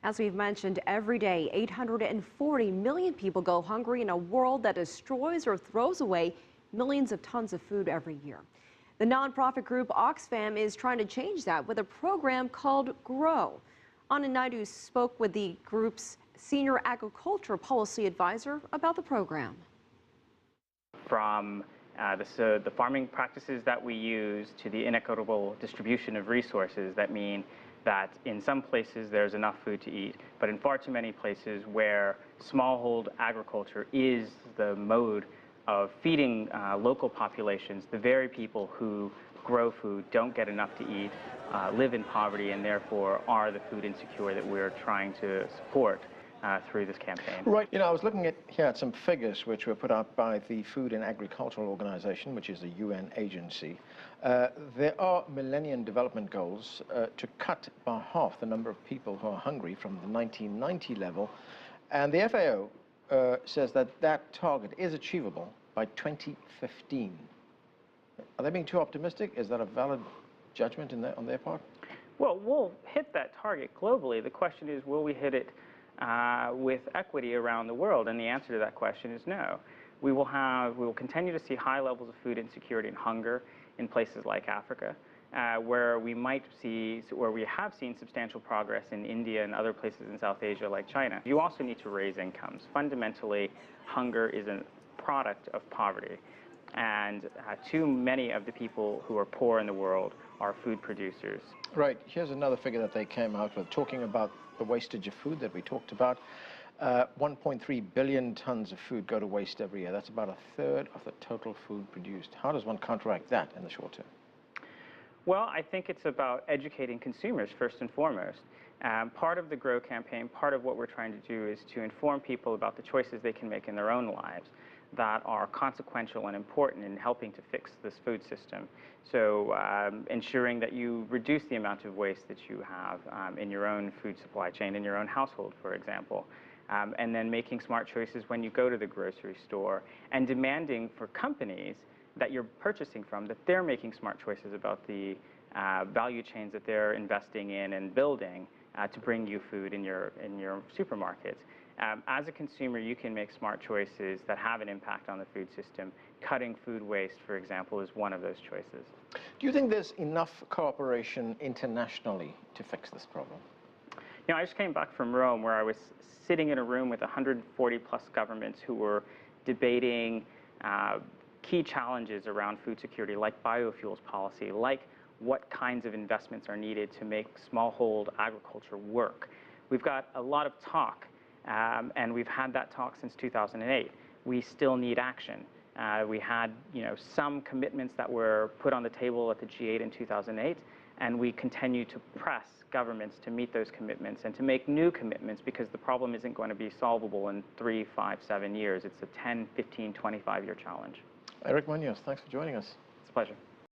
As we've mentioned, every day, 840 million people go hungry in a world that destroys or throws away millions of tons of food every year. The nonprofit group OxFam is trying to change that with a program called GROW. Anand Naidoo spoke with the group's senior agriculture policy advisor about the program. From the farming practices that we use to the inequitable distribution of resources that mean that in some places there's enough food to eat, but in far too many places where smallhold agriculture is the mode of feeding local populations, the very people who grow food don't get enough to eat, live in poverty, and therefore are the food insecure that we're trying to support through this campaign. Right. You know, I was looking here at some figures which were put out by the Food and Agricultural Organization, which is a UN agency. There are Millennium Development Goals to cut by half the number of people who are hungry from the 1990 level. And the FAO says that that target is achievable by 2015. Are they being too optimistic? Is that a valid judgment on their part? Well, we'll hit that target globally. The question is, will we hit it with equity around the world? And the answer to that question is no. We will continue to see high levels of food insecurity and hunger in places like Africa, where we have seen substantial progress in India and other places in South Asia like China. You also need to raise incomes. Fundamentally, hunger is a product of poverty, and too many of the people who are poor in the world are food producers. Right. Here's another figure that they came out with, talking about the wastage of food that we talked about. 1.3 billion tons of food go to waste every year. That's about a third of the total food produced. How does one counteract that in the short term? Well, I think it's about educating consumers first and foremost. Part of the GROW campaign, part of what we're trying to do is to inform people about the choices they can make in their own lives that are consequential and important in helping to fix this food system. So ensuring that you reduce the amount of waste that you have in your own food supply chain, in your own household, for example. And then making smart choices when you go to the grocery store, and demanding for companies that you're purchasing from that they're making smart choices about the value chains that they're investing in and building to bring you food in your supermarkets. As a consumer, you can make smart choices that have an impact on the food system. Cutting food waste, for example, is one of those choices. Do you think there's enough cooperation internationally to fix this problem? You know, I just came back from Rome, where I was sitting in a room with 140 plus governments who were debating key challenges around food security, like biofuels policy, like what kinds of investments are needed to make smallhold agriculture work. We've got a lot of talk, and we've had that talk since 2008. We still need action. We had, some commitments that were put on the table at the G8 in 2008, and we continue to press governments to meet those commitments and to make new commitments, because the problem isn't going to be solvable in 3, 5, 7 years. It's a 10, 15, 25-year challenge. Eric Munoz, thanks for joining us. It's a pleasure.